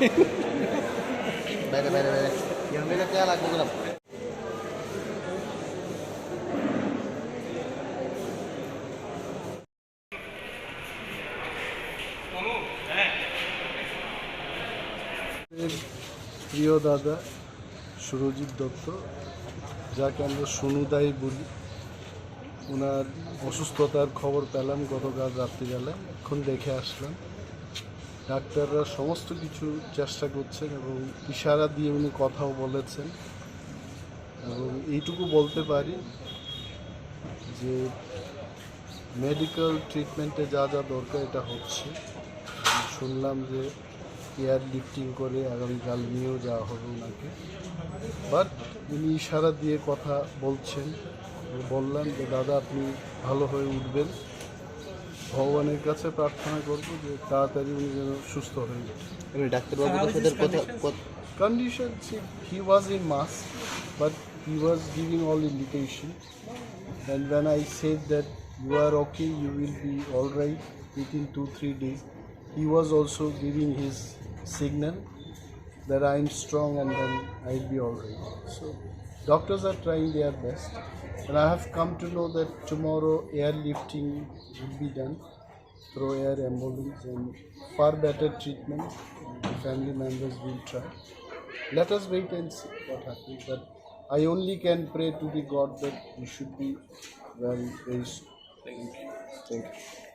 বাইরে বাইরে বাইরে বাইরে কে লাগবে গেলাম প্রিয় দাদা সুরজিৎ দত্ত, যাকে আমরা সোনুদাই বলি, ওনার অসুস্থতার খবর পেলাম গতকাল রাত্রিবেলায়। এখন দেখে আসলাম। ডাক্তাররা সমস্ত কিছু চেষ্টা করছেন এবং ইশারা দিয়ে উনি কথাও বলেছেন। এবং এইটুকু বলতে পারি যে মেডিকেল ট্রিটমেন্টে যা যা দরকার এটা হচ্ছে। শুনলাম যে এয়ার লিফটিং করে আগামীকাল নিয়েও যাওয়া হবে ওনাকে, বাট উনি ইশারা দিয়ে কথা বলছেন। বললাম যে দাদা আপনি ভালো হয়ে উঠবেন, ভগবানের কাছে প্রার্থনা করবো যে তাড়াতাড়ি উনি যেন সুস্থ হয়ে যায়। ডাক্তারবাবুর সাথে Condition, see, he was in mask, but he was giving all indication. And when I said that you are okay, you will be all right within 2-3 days, he was also giving his signal that I am strong and then I'll be all right. So doctors are trying their best, and I have come to know that tomorrow airlifting will be done through air ambulance and far better treatment. The family members will try. Let us wait and see what happens. But I only can pray to the God that we should be well very soon. Thank you. Thank you.